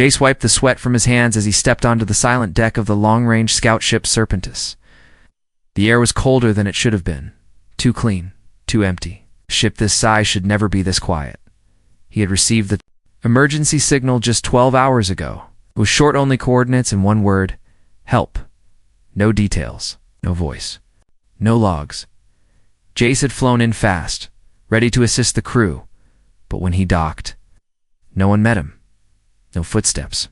Jace wiped the sweat from his hands as he stepped onto the silent deck of the long-range scout ship Serpentis. The air was colder than it should have been. Too clean, too empty. A ship this size should never be this quiet. He had received the emergency signal just 12 hours ago. It was short-only coordinates and one word: help. No details, no voice, no logs. Jace had flown in fast, ready to assist the crew, but when he docked, no one met him. No footsteps,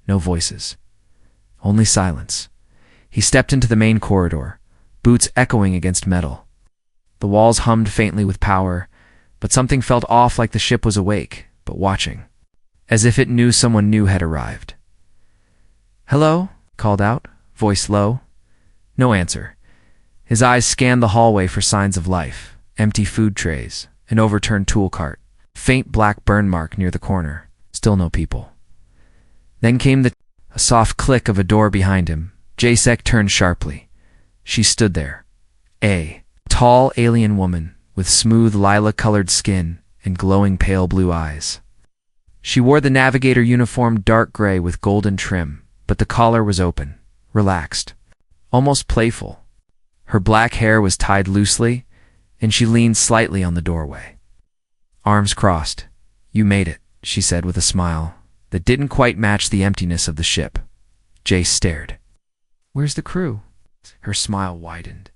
no voices, only silence. He stepped into the main corridor, boots echoing against metal. The walls hummed faintly with power, but something felt off, like the ship was awake, but watching, as if it knew someone new had arrived. "Hello?" called out, voice low. No answer. His eyes scanned the hallway for signs of life: empty food trays, an overturned tool cart, faint black burn mark near the corner. Still no people. Then came a soft click of a door behind him. Jace turned sharply. She stood there, a tall alien woman with smooth lilac-colored skin and glowing pale blue eyes. She wore the Navigator uniform, dark gray with golden trim, but the collar was open, relaxed, almost playful. Her black hair was tied loosely, and she leaned slightly on the doorway. Arms crossed. "You made it," she said with a smile that didn't quite match the emptiness of the ship. Jace stared. "Where's the crew?" Her smile widened.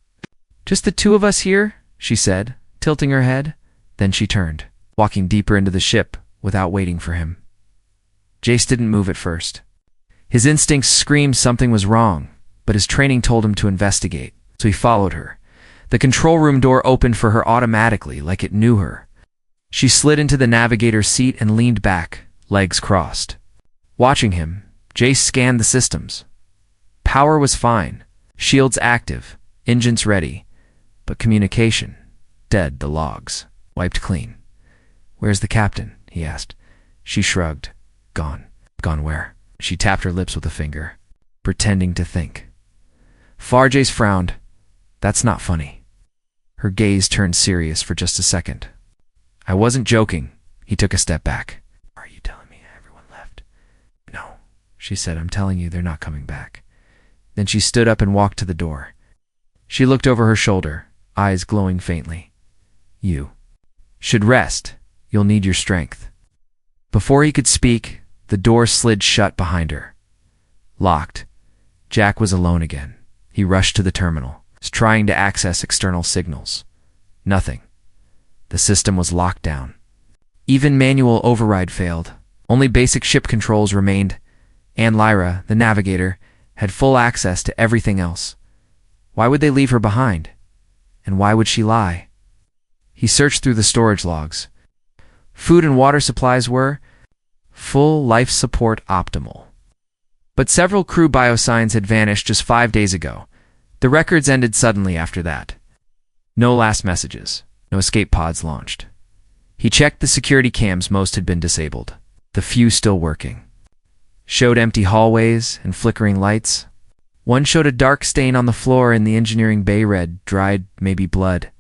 "Just the two of us here," she said, tilting her head. Then she turned, walking deeper into the ship without waiting for him. Jace didn't move at first. His instincts screamed something was wrong, but his training told him to investigate, so he followed her. The control room door opened for her automatically, like it knew her. She slid into the Navigator's seat and leaned back, legs crossed. Watching him, Jace scanned the systems. Power was fine, shields active, engines ready, but communication, dead. The logs, wiped clean. "Where's the captain?" he asked. She shrugged. "Gone." "Gone where?" She tapped her lips with a finger, pretending to think. Jace frowned. "That's not funny." Her gaze turned serious for just a second. "I wasn't joking." He took a step back. "Are you telling me everyone left?" "No," she said. "I'm telling you they're not coming back." Then she stood up and walked to the door. She looked over her shoulder, eyes glowing faintly. "You should rest. You'll need your strength." Before he could speak, the door slid shut behind her. Locked. Jack was alone again. He rushed to the terminal, trying to access external signals. Nothing. The system was locked down. Even manual override failed. Only basic ship controls remained, and Lyra, the Navigator, had full access to everything else. Why would they leave her behind? And why would she lie? He searched through the storage logs. Food and water supplies were full, life support optimal. But several crew biosigns had vanished just 5 days ago. The records ended suddenly after that. No last messages. No escape pods launched. He checked the security cams. Most had been disabled. The few still working showed empty hallways and flickering lights. One showed a dark stain on the floor in the engineering bay, red, dried, maybe blood.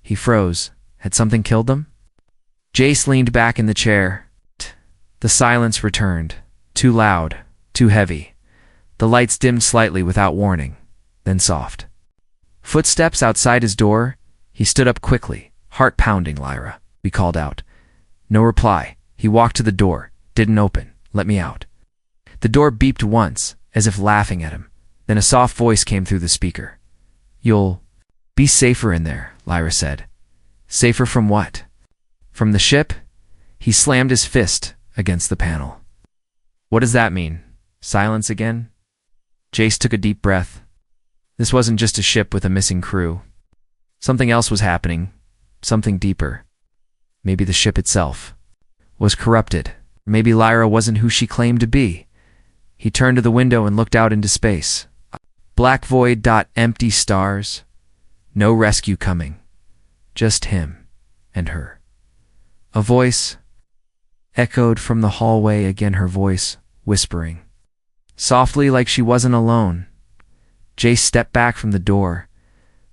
He froze. Had something killed them? Jace leaned back in the chair. The silence returned. Too loud, too heavy. The lights dimmed slightly without warning, then soft. Footsteps outside his door. He stood up quickly, heart pounding. "Lyra," he called out. No reply. He walked to the door. Didn't open. "Let me out." The door beeped once, as if laughing at him. Then a soft voice came through the speaker. "You'll be safer in there," Lyra said. "Safer from what?" "From the ship?" He slammed his fist against the panel. "What does that mean? Silence again?" Jace took a deep breath. This wasn't just a ship with a missing crew. Something else was happening. Something deeper. Maybe the ship itself was corrupted. Maybe Lyra wasn't who she claimed to be. He turned to the window and looked out into space. Black void. Empty stars. No rescue coming. Just him and her. A voice echoed from the hallway again, her voice whispering softly, like she wasn't alone. Jace stepped back from the door.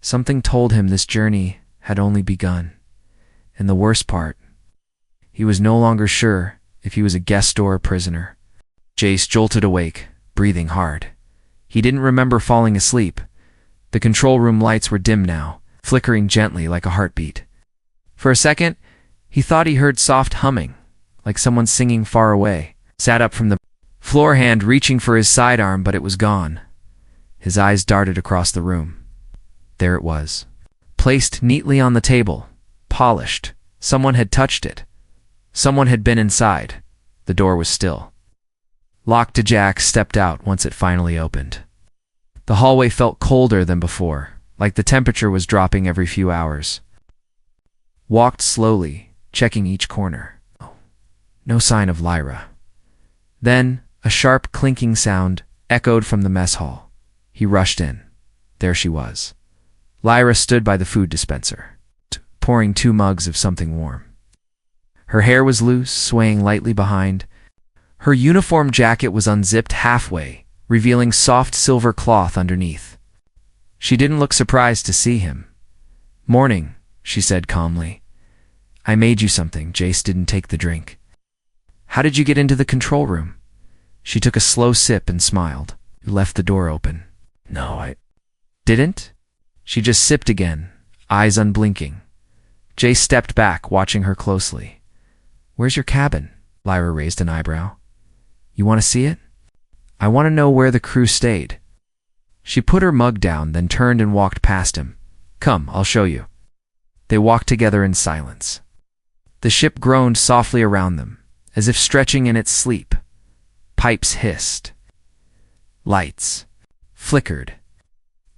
Something told him this journey had only begun. And the worst part, he was no longer sure if he was a guest or a prisoner. Jace jolted awake, breathing hard. He didn't remember falling asleep. The control room lights were dim now, flickering gently like a heartbeat. For a second, he thought he heard soft humming, like someone singing far away. Sat up from the floor, hand reaching for his sidearm, but it was gone. His eyes darted across the room. There it was, placed neatly on the table, polished. Someone had touched it. Someone had been inside. The door was still locked. Jack stepped out once it finally opened. The hallway felt colder than before, like the temperature was dropping every few hours. Walked slowly, checking each corner. No sign of Lyra. Then, a sharp clinking sound echoed from the mess hall. He rushed in. There she was. Lyra stood by the food dispenser, pouring 2 mugs of something warm. Her hair was loose, swaying lightly behind. Her uniform jacket was unzipped halfway, revealing soft silver cloth underneath. She didn't look surprised to see him. "Morning," she said calmly. "I made you something." Jace didn't take the drink. "How did you get into the control room?" She took a slow sip and smiled. "You left the door open." "No, I didn't." She just sipped again, eyes unblinking. Jace stepped back, watching her closely. "Where's your cabin?" Lyra raised an eyebrow. "You want to see it?" "I want to know where the crew stayed." She put her mug down, then turned and walked past him. "Come, I'll show you." They walked together in silence. The ship groaned softly around them, as if stretching in its sleep. Pipes hissed. Lights flickered.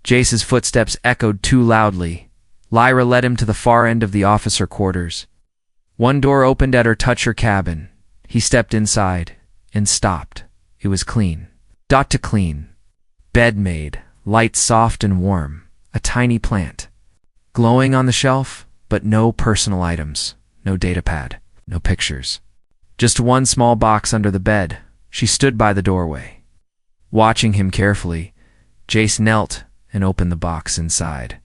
Jace's footsteps echoed too loudly. Lyra led him to the far end of the officer quarters. One door opened at her touch her cabin. He stepped inside and stopped. It was clean. Dot to clean. Bed made, lights soft and warm. A tiny plant glowing on the shelf, but no personal items, no datapad, no pictures. Just one small box under the bed. She stood by the doorway, watching him carefully. Jace knelt and opened the box inside.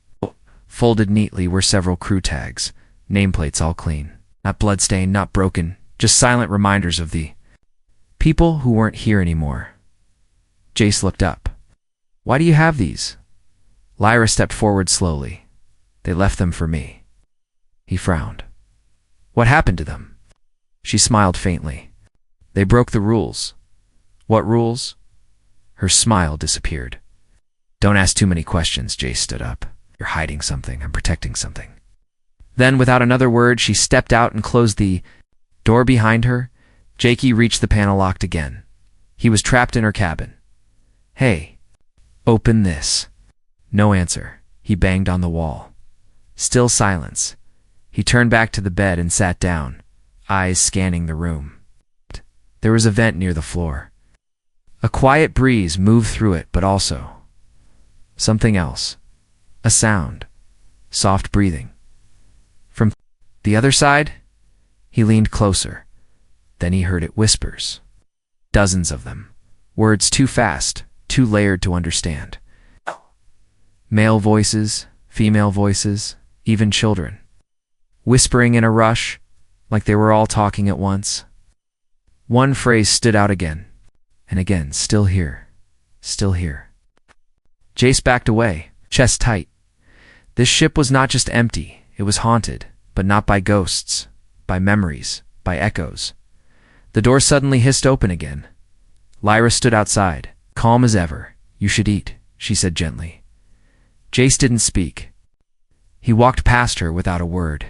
Folded neatly were several crew tags, nameplates all clean. Not bloodstained, not broken, just silent reminders of the people who weren't here anymore. Jace looked up. "Why do you have these?" Lyra stepped forward slowly. "They left them for me." He frowned. "What happened to them?" She smiled faintly. "They broke the rules." "What rules?" Her smile disappeared. "Don't ask too many questions." Jace stood up. "You're hiding something. I'm protecting something." Then, without another word, she stepped out and closed the door behind her. Jakey reached the panel locked again. He was trapped in her cabin. "Hey, open this." No answer. He banged on the wall. Still silence. He turned back to the bed and sat down, eyes scanning the room. There was a vent near the floor. A quiet breeze moved through it, but also something else. A sound. Soft breathing. From the other side? He leaned closer. Then he heard it whispers. Dozens of them. Words too fast, too layered to understand. Male voices, female voices, even children. Whispering in a rush, like they were all talking at once. One phrase stood out again and again. "Still here. Still here." Jace backed away, chest tight. This ship was not just empty, it was haunted, but not by ghosts, by memories, by echoes. The door suddenly hissed open again. Lyra stood outside, calm as ever. "You should eat," she said gently. Jace didn't speak. He walked past her without a word.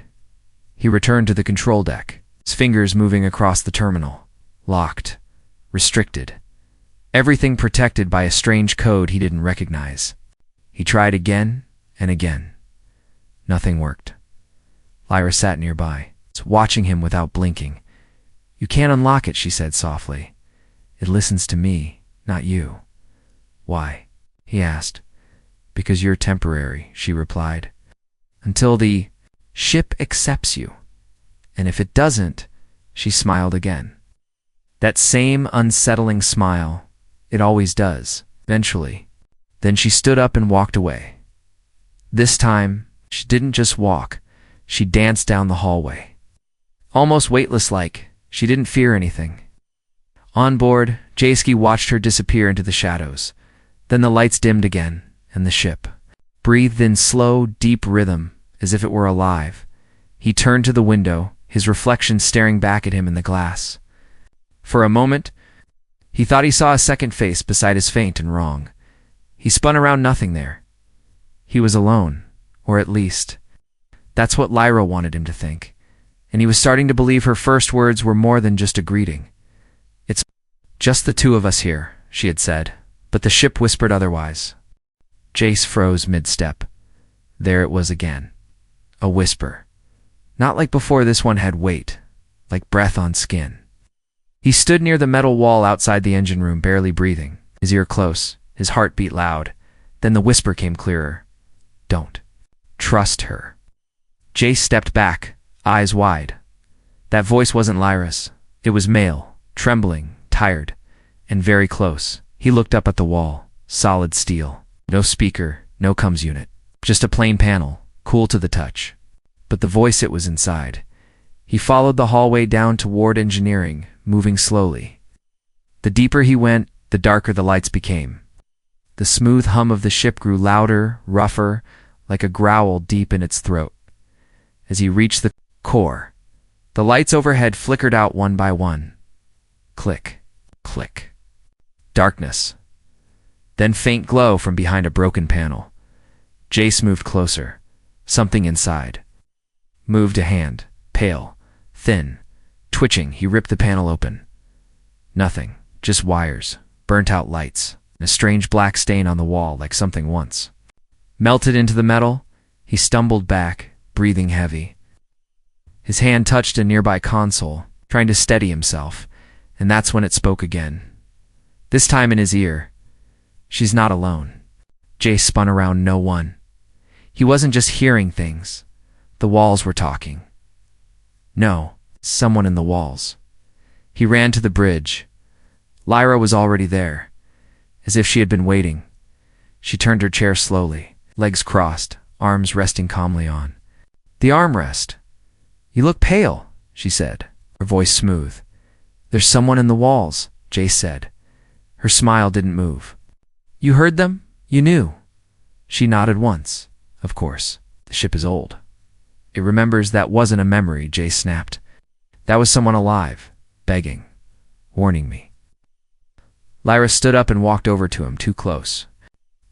He returned to the control deck, his fingers moving across the terminal. Locked. Restricted. Everything protected by a strange code he didn't recognize. He tried again and again. Nothing worked. Lyra sat nearby, watching him without blinking. "You can't unlock it," she said softly. "It listens to me, not you." "Why?" he asked. "Because you're temporary," she replied. "Until the ship accepts you. And if it doesn't," she smiled again. That same unsettling smile. It always does, eventually. Then she stood up and walked away. This time, she didn't just walk. She danced down the hallway. Almost weightless-like, she didn't fear anything. On board, Jayski watched her disappear into the shadows. Then the lights dimmed again, and the ship breathed in slow, deep rhythm, as if it were alive. He turned to the window, his reflection staring back at him in the glass. For a moment, he thought he saw a second face beside his faint and wrong. He spun around, nothing there. He was alone, or at least, that's what Lyra wanted him to think. And he was starting to believe her first words were more than just a greeting. "It's just the two of us here," she had said, but the ship whispered otherwise. Jace froze mid-step. There it was again. A whisper. Not like before, this one had weight, like breath on skin. He stood near the metal wall outside the engine room, barely breathing, his ear close, his heart beat loud. Then the whisper came clearer. "Don't. Trust her." Jace stepped back, eyes wide. That voice wasn't Lyra's. It was male, trembling, tired, and very close. He looked up at the wall, solid steel. No speaker, no comms unit. Just a plain panel, cool to the touch. But the voice, it was inside. He followed the hallway down toward engineering, moving slowly. The deeper he went, the darker the lights became. The smooth hum of the ship grew louder, rougher, like a growl deep in its throat. As he reached the core, the lights overhead flickered out one by one. Click, click. Darkness. Then faint glow from behind a broken panel. Jace moved closer. Something inside moved a hand, pale, thin, twitching. He ripped the panel open. Nothing, just wires, burnt-out lights, and a strange black stain on the wall, like something once melted into the metal. He stumbled back, breathing heavy. His hand touched a nearby console, trying to steady himself, and that's when it spoke again. This time in his ear. "She's not alone." Jace spun around. No one. He wasn't just hearing things. The walls were talking. No, someone in the walls. He ran to the bridge. Lyra was already there, as if she had been waiting. She turned her chair slowly, legs crossed, arms resting calmly on the armrest. "You look pale," she said, her voice smooth. "There's someone in the walls," Jace said. Her smile didn't move. "You heard them? You knew?" She nodded once. Of course, the ship is old. It remembers. That wasn't a memory, Jace snapped. That was someone alive, begging, warning me. Lyra stood up and walked over to him, too close.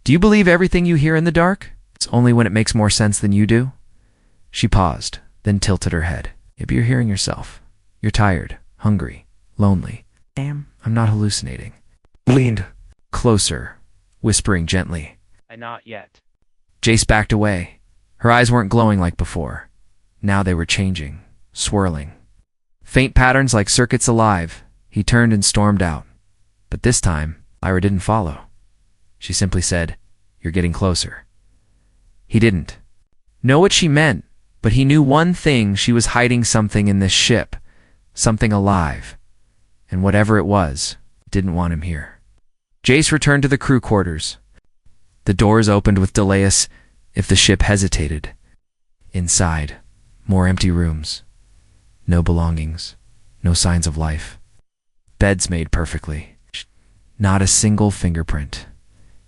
"Do you believe everything you hear in the dark? It's only when it makes more sense than you do?" She paused, then tilted her head. "Maybe you're hearing yourself. You're tired, hungry, lonely." "Damn, I'm not hallucinating." Leaned closer, whispering gently. Not yet." Jace backed away. Her eyes weren't glowing like before. Now they were changing, swirling. Faint patterns like circuits alive. He turned and stormed out. But this time, Lyra didn't follow. She simply said, "You're getting closer." He didn't know what she meant, but he knew one thing: she was hiding something in this ship, something alive. And whatever it was, didn't want him here. Jace returned to the crew quarters. The doors opened with delay as if the ship hesitated. Inside, more empty rooms. No belongings, no signs of life. Beds made perfectly. Not a single fingerprint.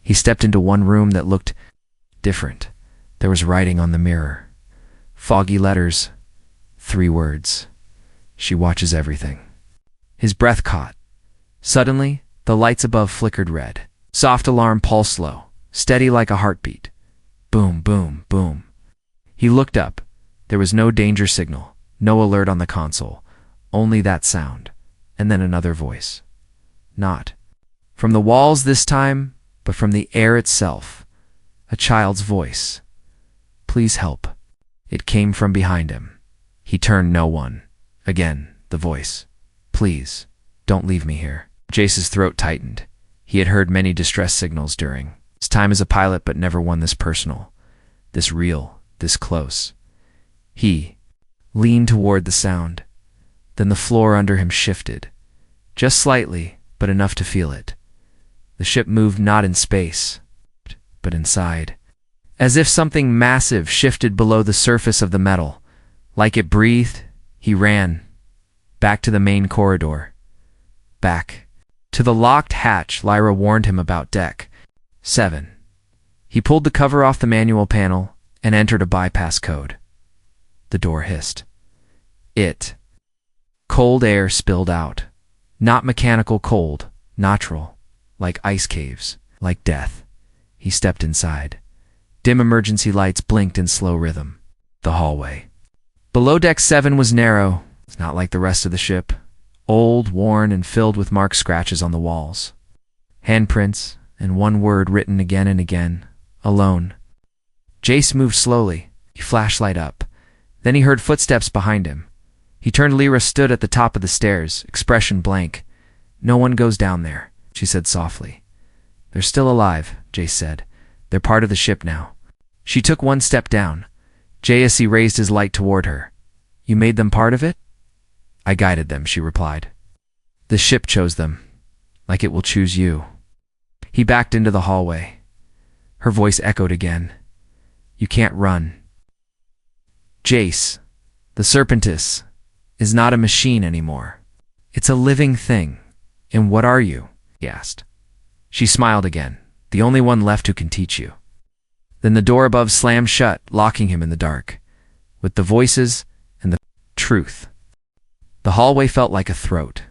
He stepped into one room that looked different. There was writing on the mirror. Foggy letters. 3 words. "She watches everything." His breath caught. Suddenly, the lights above flickered red. Soft alarm pulsed low, steady like a heartbeat. Boom, boom, boom. He looked up. There was no danger signal, no alert on the console, only that sound, and then another voice. Not from the walls this time, but from the air itself. A child's voice. "Please help." It came from behind him. He turned. No one. Again, the voice. "Please, don't leave me here." Jace's throat tightened. He had heard many distress signals during his time as a pilot, but never one this personal, this real, this close. He leaned toward the sound. Then the floor under him shifted. Just slightly, but enough to feel it. The ship moved not in space, but inside. As if something massive shifted below the surface of the metal. Like it breathed, he ran back to the main corridor. Back. To the locked hatch Lyra warned him about. Deck 7. He pulled the cover off the manual panel and entered a bypass code. The door hissed. Cold air spilled out. Not mechanical cold, natural, like ice caves, like death. He stepped inside. Dim emergency lights blinked in slow rhythm. The hallway. Below deck 7 was narrow, not like the rest of the ship. Old, worn, and filled with mark scratches on the walls. Handprints, and one word written again and again. Alone. Jace moved slowly, flashlight up. Then he heard footsteps behind him. He turned. Lyra stood at the top of the stairs, expression blank. "No one goes down there," she said softly. "They're still alive," Jace said. "They're part of the ship now." She took one step down. Jace raised his light toward her. "You made them part of it?" "I guided them," she replied. "The ship chose them, like it will choose you." He backed into the hallway. Her voice echoed again. "You can't run." "Jace, the Serpentis is not a machine anymore. It's a living thing. And what are you?" he asked. She smiled again. "The only one left who can teach you." Then the door above slammed shut, locking him in the dark, with the voices and the truth. The hallway felt like a throat.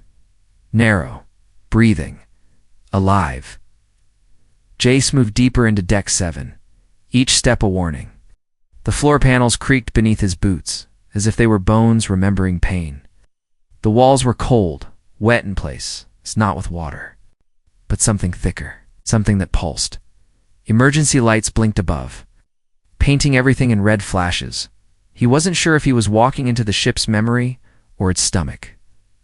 Narrow, breathing, alive. Jace moved deeper into deck 7, each step a warning. The floor panels creaked beneath his boots, as if they were bones remembering pain. The walls were cold, wet in place, not with water, but something thicker, something that pulsed. Emergency lights blinked above, painting everything in red flashes. He wasn't sure if he was walking into the ship's memory or its stomach.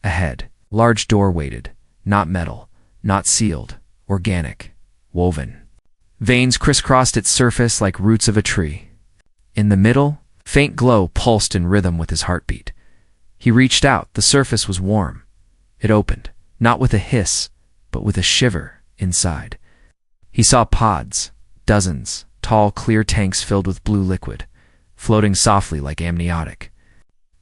Ahead, large door waited, not metal, not sealed, organic, woven. Veins crisscrossed its surface like roots of a tree. In the middle, faint glow pulsed in rhythm with his heartbeat. He reached out. The surface was warm. It opened, not with a hiss, but with a shiver inside. He saw pods, dozens, tall, clear tanks filled with blue liquid, floating softly like amniotic.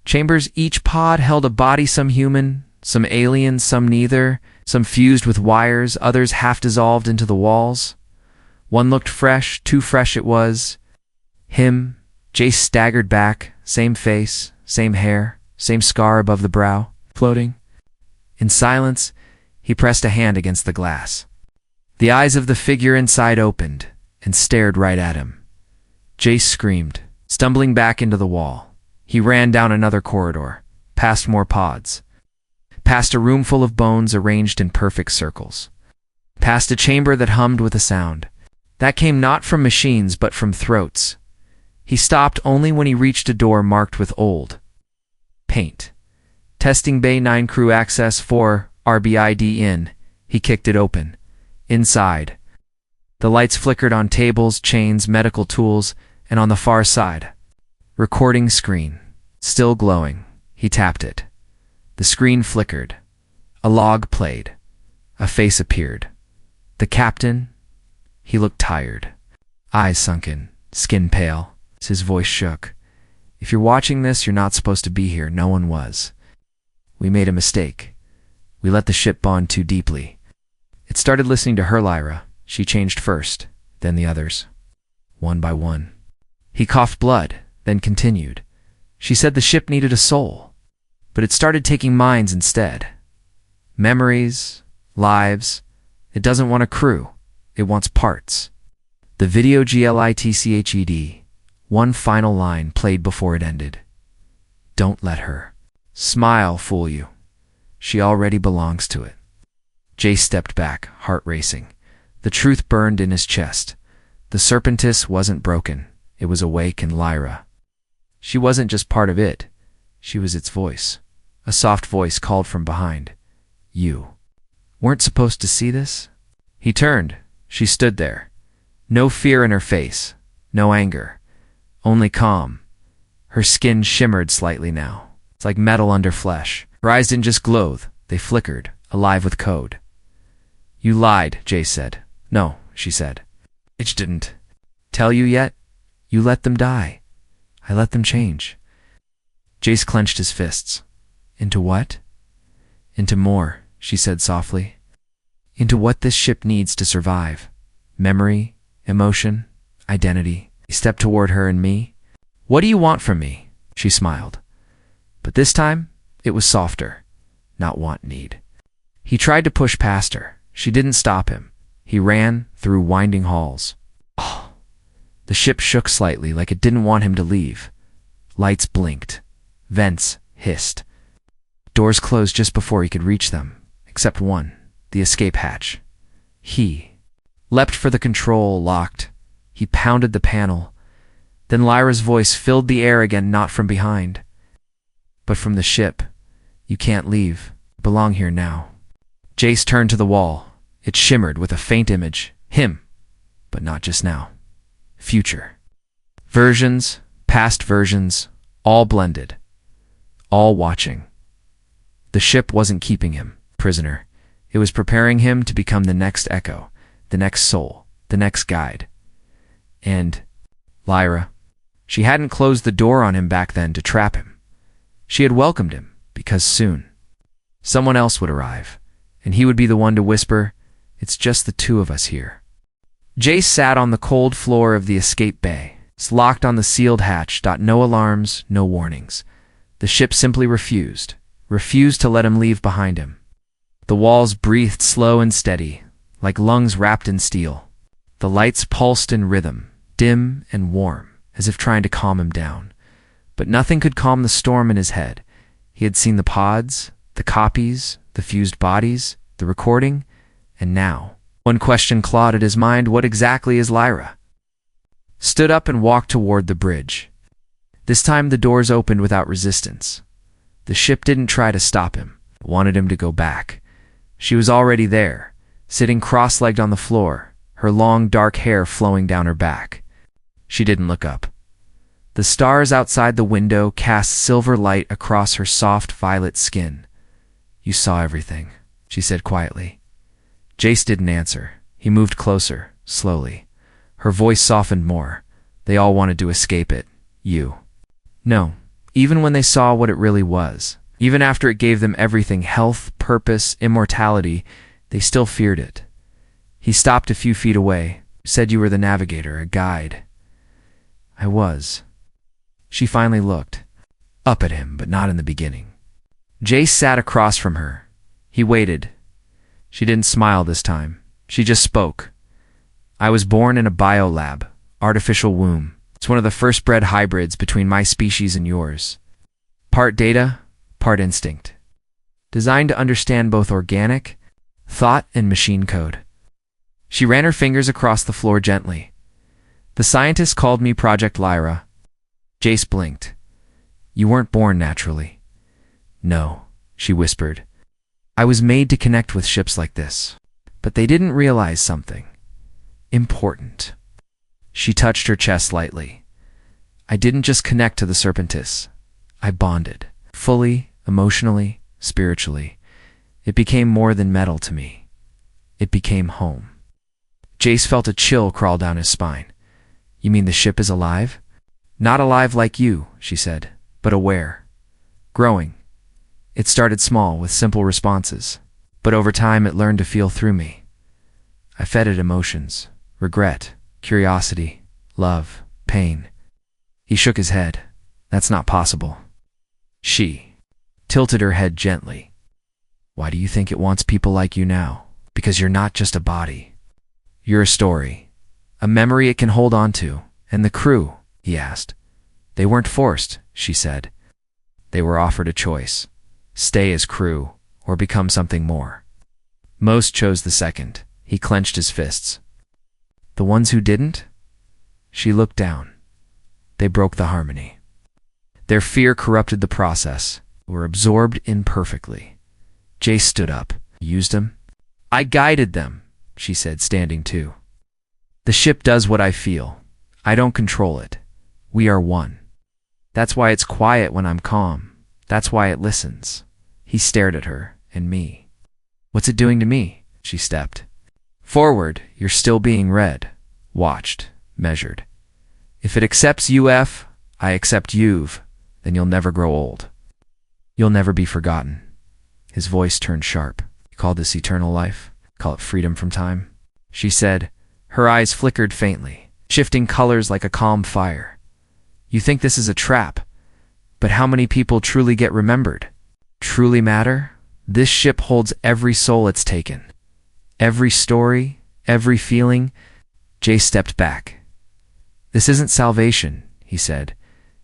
Chambers. Each pod held a body, some human, some alien, some neither, some fused with wires, others half dissolved into the walls. One looked fresh, too fresh it was. Him. Jace staggered back, same face, same hair, same scar above the brow, floating. In silence, he pressed a hand against the glass. The eyes of the figure inside opened and stared right at him. Jace screamed, stumbling back into the wall. He ran down another corridor, past more pods, past a room full of bones arranged in perfect circles, past a chamber that hummed with a sound that came not from machines but from throats. He stopped only when he reached a door marked with old paint. "Testing Bay 9 crew access for RBID in." He kicked it open. Inside, the lights flickered on tables, chains, medical tools, and on the far side, recording screen, still glowing. He tapped it. The screen flickered. A log played. A face appeared. The captain. He looked tired, eyes sunken, skin pale. His voice shook. "If you're watching this, you're not supposed to be here." No one was. "We made a mistake. We let the ship bond too deeply." It started listening to her, Lyra. She changed first, then the others, one by one. He coughed blood, then continued. She said the ship needed a soul, but it started taking minds instead. Memories, lives. It doesn't want a crew. It wants parts. The video glitched. One final line played before it ended. "Don't let her smile fool you. She already belongs to it." Jace stepped back, heart racing. The truth burned in his chest. The Serpentis wasn't broken. It was awake, and Lyra. She wasn't just part of it. She was its voice. A soft voice called from behind. "You weren't supposed to see this?" He turned. She stood there. No fear in her face. No anger. Only calm. Her skin shimmered slightly now. It's like metal under flesh. Her eyes didn't just glow. They flickered, alive with code. "You lied," Jace said. "No," she said. "It didn't tell you yet? You let them die. I let them change." Jace clenched his fists. "Into what?" "Into more," she said softly. Into what this ship needs to survive. Memory, emotion, identity. He stepped toward her and me. What do you want from me? She smiled. But this time, it was softer. Not want, need. He tried to push past her. She didn't stop him. He ran through winding halls. Oh. The ship shook slightly, like it didn't want him to leave. Lights blinked. Vents hissed. Doors closed just before he could reach them, except one, the escape hatch. He leapt for the control, locked. He pounded the panel. Then Lyra's voice filled the air again, not from behind, but from the ship. You can't leave. You belong here now. Jace turned to the wall. It shimmered with a faint image. Him. But not just now. Future. Versions, past versions, all blended. All watching. The ship wasn't keeping him prisoner. It was preparing him to become the next echo, the next soul, the next guide. And Lyra. She hadn't closed the door on him back then to trap him. She had welcomed him, because soon someone else would arrive, and he would be the one to whisper, "It's just the two of us here." Jace sat on the cold floor of the escape bay, locked on the sealed hatch. No alarms, no warnings. The ship simply refused to let him leave behind him. The walls breathed slow and steady, like lungs wrapped in steel. The lights pulsed in rhythm, dim and warm, as if trying to calm him down. But nothing could calm the storm in his head. He had seen the pods, the copies, the fused bodies, the recording, and now one question clawed at his mind: what exactly is Lyra? Stood up and walked toward the bridge. This time the doors opened without resistance. The ship didn't try to stop him. It wanted him to go back. She was already there, sitting cross-legged on the floor, her long dark hair flowing down her back. She didn't look up. The stars outside the window cast silver light across her soft violet skin. "You saw everything," she said quietly. Jace didn't answer. He moved closer, slowly. Her voice softened more. They all wanted to escape it. You. No, even when they saw what it really was, even after it gave them everything, health, purpose, immortality, they still feared it. He stopped a few feet away, said you were the Navigator, a guide. I was. She finally looked. Up at him, but not in the beginning. Jace sat across from her. He waited. She didn't smile this time. She just spoke. I was born in a biolab, artificial womb. It's one of the first bred hybrids between my species and yours. Part data, part instinct. Designed to understand both organic, thought, and machine code. She ran her fingers across the floor gently. The scientists called me Project Lyra. Jace blinked. You weren't born naturally. No, she whispered. I was made to connect with ships like this. But they didn't realize something important. She touched her chest lightly. I didn't just connect to the Serpentis. I bonded. Fully, emotionally, spiritually. It became more than metal to me. It became home. Jace felt a chill crawl down his spine. You mean the ship is alive? Not alive like you, she said, but aware. Growing. It started small, with simple responses. But over time it learned to feel through me. I fed it emotions. Regret. Curiosity. Love. Pain. He shook his head. That's not possible. She tilted her head gently. Why do you think it wants people like you now? Because you're not just a body. You're a story. A memory it can hold on to. And the crew, he asked. They weren't forced, she said. They were offered a choice. Stay as crew, or become something more. Most chose the second. He clenched his fists. The ones who didn't? She looked down. They broke the harmony. Their fear corrupted the process, were absorbed imperfectly. Jace stood up. Used them? I guided them, she said, standing too. The ship does what I feel. I don't control it. We are one. That's why it's quiet when I'm calm. That's why it listens. He stared at her and me. What's it doing to me? She stepped forward. You're still being read, watched, measured. If it accepts UF, I accept you've, then you'll never grow old. You'll never be forgotten. His voice turned sharp. You call this eternal life? Call it freedom from time? She said. Her eyes flickered faintly, shifting colors like a calm fire. You think this is a trap, but how many people truly get remembered? Truly matter? This ship holds every soul it's taken. Every story, every feeling. Jay stepped back. This isn't salvation, he said.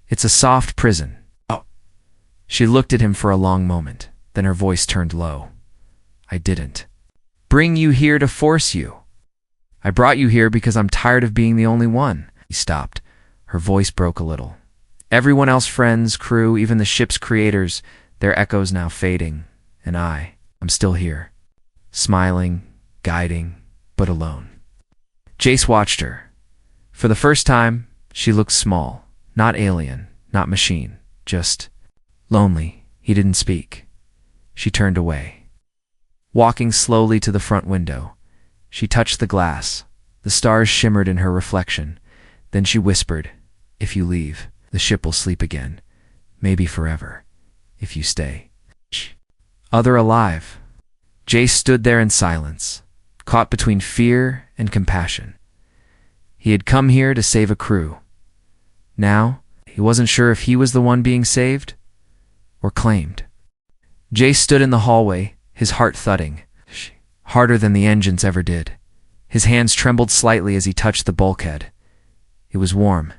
It's a soft prison. Oh. She looked at him for a long moment, then her voice turned low. I didn't bring you here to force you. I brought you here because I'm tired of being the only one. He stopped. Her voice broke a little. Everyone else, friends, crew, even the ship's creators, their echoes now fading. And I'm still here. Smiling, guiding, but alone. Jace watched her. For the first time, she looked small. Not alien, not machine. Just lonely. He didn't speak. She turned away. Walking slowly to the front window, she touched the glass. The stars shimmered in her reflection. Then she whispered, If you leave, the ship will sleep again. Maybe forever. If you stay. Other alive. Jace stood there in silence, caught between fear and compassion. He had come here to save a crew. Now, he wasn't sure if he was the one being saved or claimed. Jace stood in the hallway, his heart thudding, harder than the engines ever did. His hands trembled slightly as he touched the bulkhead. It was warm.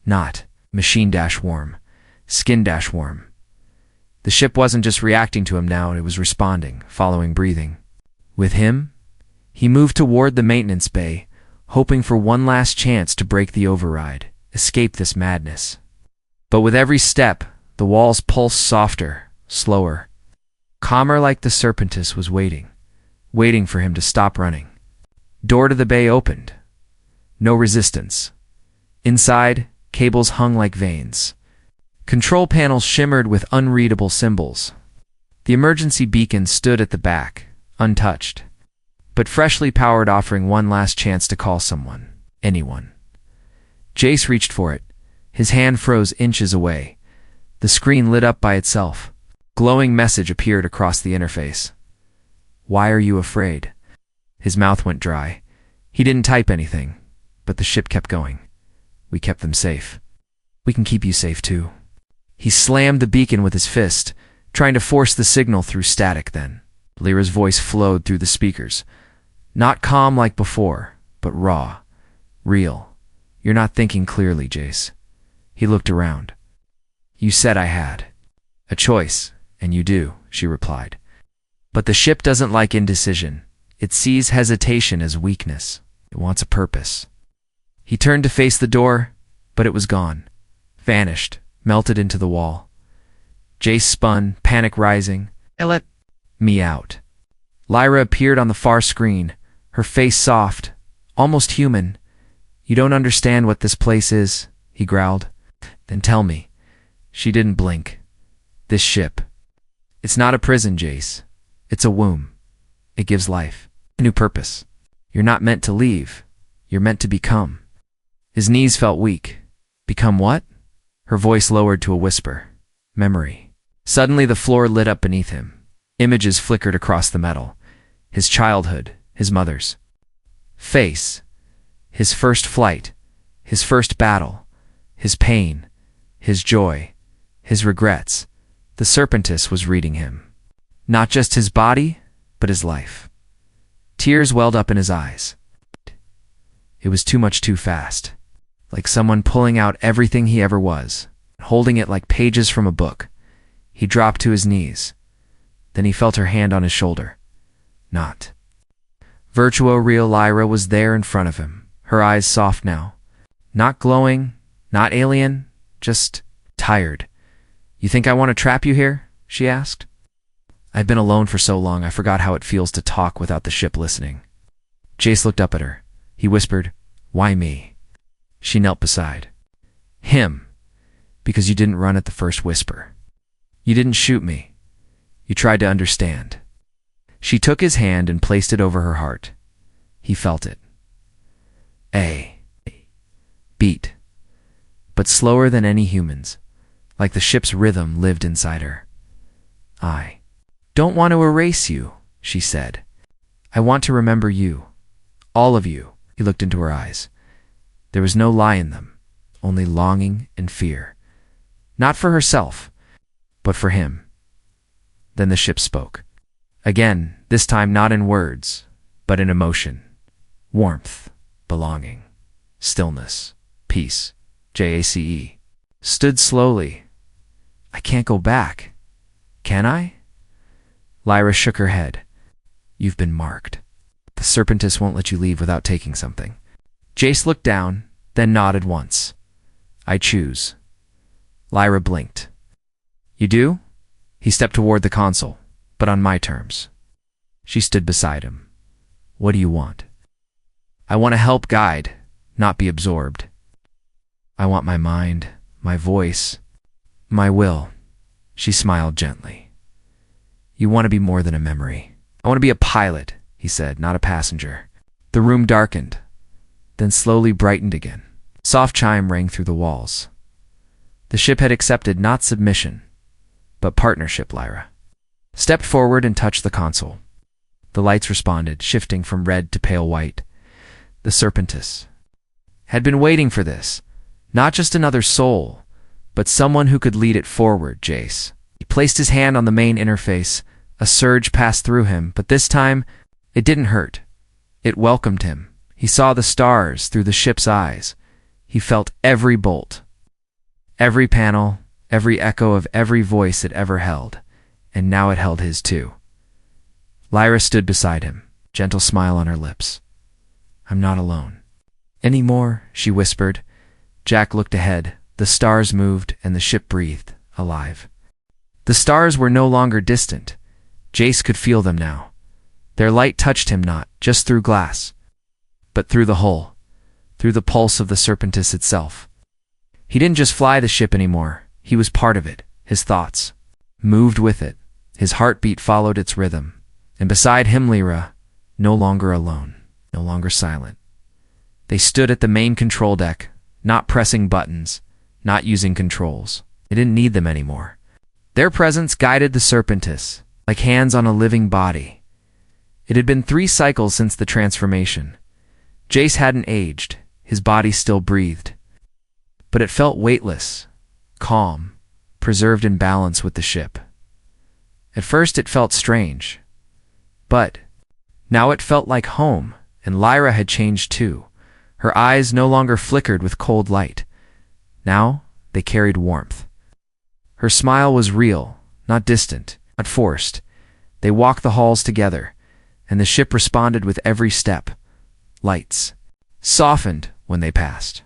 Not machine-warm, skin-warm. The ship wasn't just reacting to him now, it was responding, following breathing. With him, he moved toward the maintenance bay, hoping for one last chance to break the override, escape this madness. But with every step, the walls pulsed softer, slower. Calmer, like the Serpentis was waiting for him to stop running. Door to the bay opened. No resistance. Inside, cables hung like veins. Control panels shimmered with unreadable symbols. The emergency beacon stood at the back, untouched, but freshly powered, offering one last chance to call someone, anyone. Jace reached for it. His hand froze inches away. The screen lit up by itself. Glowing message appeared across the interface. Why are you afraid? His mouth went dry. He didn't type anything, but the ship kept going. We kept them safe. We can keep you safe too. He slammed the beacon with his fist, trying to force the signal through static then. Lyra's voice flowed through the speakers. Not calm like before, but raw, real. You're not thinking clearly, Jace. He looked around. You said I had a choice, and you do, she replied. But the ship doesn't like indecision. It sees hesitation as weakness. It wants a purpose. He turned to face the door, but it was gone. Vanished, melted into the wall. Jace spun, panic rising. Let me out. Lyra appeared on the far screen, her face soft, almost human. You don't understand what this place is, he growled. Then tell me. She didn't blink. This ship. It's not a prison, Jace. It's a womb. It gives life, a new purpose. You're not meant to leave. You're meant to become. His knees felt weak. Become what? Her voice lowered to a whisper. Memory. Suddenly the floor lit up beneath him. Images flickered across the metal. His childhood, his mother's face, his first flight, his first battle, his pain, his joy, his regrets. The Serpentis was reading him. Not just his body, but his life. Tears welled up in his eyes. It was too much too fast. Like someone pulling out everything he ever was, holding it like pages from a book. He dropped to his knees. Then he felt her hand on his shoulder. Not. Virtuo real Lyra was there in front of him, her eyes soft now. Not glowing, not alien, just tired. You think I want to trap you here? She asked. I've been alone for so long I forgot how it feels to talk without the ship listening. Jace looked up at her. He whispered, Why me? She knelt beside him. Because you didn't run at the first whisper. You didn't shoot me. You tried to understand. She took his hand and placed it over her heart. He felt it. A beat, but slower than any human's, like the ship's rhythm lived inside her. I don't want to erase you, she said. I want to remember you. All of you. He looked into her eyes. There was no lie in them, only longing and fear. Not for herself, but for him. Then the ship spoke. Again, this time not in words, but in emotion. Warmth, belonging, stillness, peace. JACE. Stood slowly. I can't go back. Can I? Lyra shook her head. You've been marked. The Serpentis won't let you leave without taking something. Jace looked down, then nodded once. I choose. Lyra blinked. You do? He stepped toward the console, but on my terms. She stood beside him. What do you want? I want to help guide, not be absorbed. I want my mind, my voice, my will. She smiled gently. You want to be more than a memory. I want to be a pilot, he said, not a passenger. The room darkened, then slowly brightened again. Soft chime rang through the walls. The ship had accepted not submission, but partnership. Lyra stepped forward and touched the console. The lights responded, shifting from red to pale white. The Serpentis had been waiting for this. Not just another soul, but someone who could lead it forward. Jace. He placed his hand on the main interface. A surge passed through him, but this time it didn't hurt. It welcomed him. He saw the stars through the ship's eyes. He felt every bolt, every panel, every echo of every voice it ever held, and now it held his too. Lyra stood beside him, gentle smile on her lips. I'm not alone. Anymore, she whispered. Jack looked ahead. The stars moved, and the ship breathed, alive. The stars were no longer distant. Jace could feel them now. Their light touched him not just through glass, but through the hull, through the pulse of the Serpentis itself. He didn't just fly the ship anymore. He was part of it. His thoughts moved with it. His heartbeat followed its rhythm. And beside him, Lyra, no longer alone, no longer silent. They stood at the main control deck, not pressing buttons, not using controls. They didn't need them anymore. Their presence guided the Serpentis, like hands on a living body. It had been 3 cycles since the transformation. Jace hadn't aged. His body still breathed. But it felt weightless, calm, preserved in balance with the ship. At first it felt strange. But now it felt like home, and Lyra had changed too. Her eyes no longer flickered with cold light. Now they carried warmth. Her smile was real, not distant, not forced. They walked the halls together, and the ship responded with every step. Lights softened when they passed.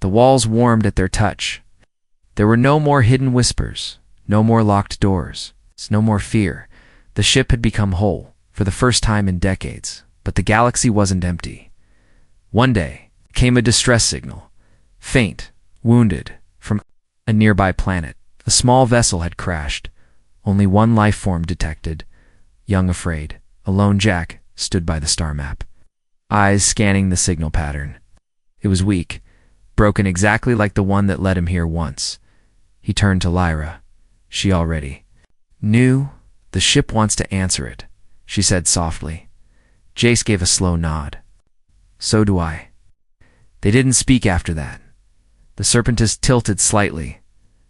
The walls warmed at their touch. There were no more hidden whispers, no more locked doors, no more fear. The ship had become whole, for the first time in decades, but the galaxy wasn't empty. One day came a distress signal, faint, wounded, from a nearby planet. A small vessel had crashed. Only one life form detected. Young, afraid, alone, Jack stood by the star map, eyes scanning the signal pattern. It was weak, broken exactly like the one that led him here once. He turned to Lyra. She already knew. The ship wants to answer it, she said softly. Jace gave a slow nod. So do I. They didn't speak after that. The Serpentis tilted slightly,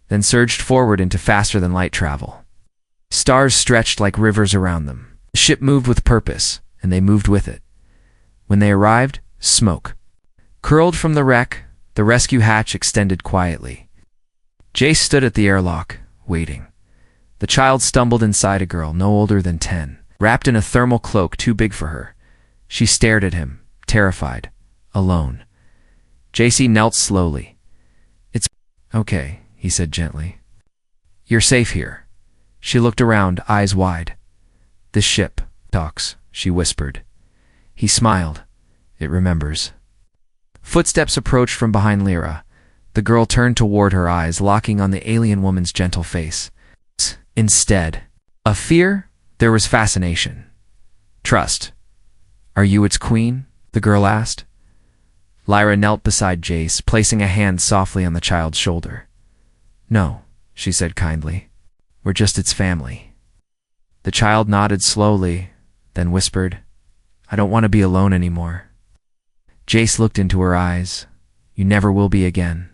then surged forward into faster-than-light travel. Stars stretched like rivers around them. The ship moved with purpose, and they moved with it. When they arrived, smoke curled from the wreck. The rescue hatch extended quietly. Jace stood at the airlock, waiting. The child stumbled inside, a girl no older than 10, wrapped in a thermal cloak too big for her. She stared at him, terrified, alone. Jace knelt slowly. It's okay, he said gently. You're safe here. She looked around, eyes wide. This ship talks, she whispered. He smiled. It remembers. Footsteps approached from behind Lyra. The girl turned toward her, eyes locking on the alien woman's gentle face. Instead of fear, there was fascination. Trust. Are you its queen? The girl asked. Lyra knelt beside Jace, placing a hand softly on the child's shoulder. No, she said kindly. We're just its family. The child nodded slowly, then whispered, "I don't want to be alone anymore." Jace looked into her eyes. "You never will be again."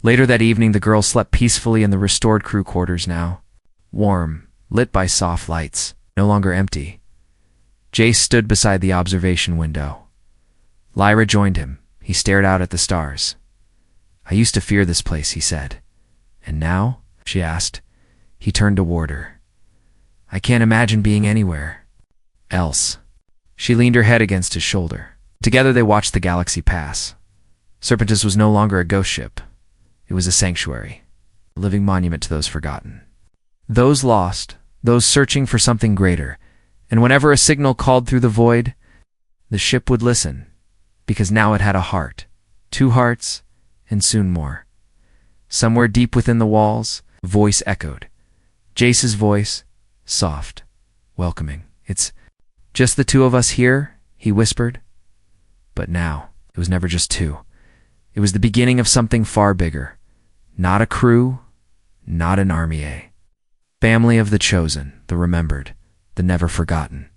Later that evening, the girls slept peacefully in the restored crew quarters now. Warm, lit by soft lights, no longer empty. Jace stood beside the observation window. Lyra joined him. He stared out at the stars. "I used to fear this place," he said. "And now?" she asked. He turned toward her. "I can't imagine being anywhere else." She leaned her head against his shoulder. Together they watched the galaxy pass. Serpentis was no longer a ghost ship. It was a sanctuary, a living monument to those forgotten, those lost, those searching for something greater. And whenever a signal called through the void, the ship would listen, because now it had a heart, 2 hearts, and soon more. Somewhere deep within the walls, a voice echoed. Jace's voice, soft, welcoming. "It's just the 2 of us here," he whispered. But now, it was never just 2. It was the beginning of something far bigger. Not a crew, not an army, a family of the chosen, the remembered, the never forgotten.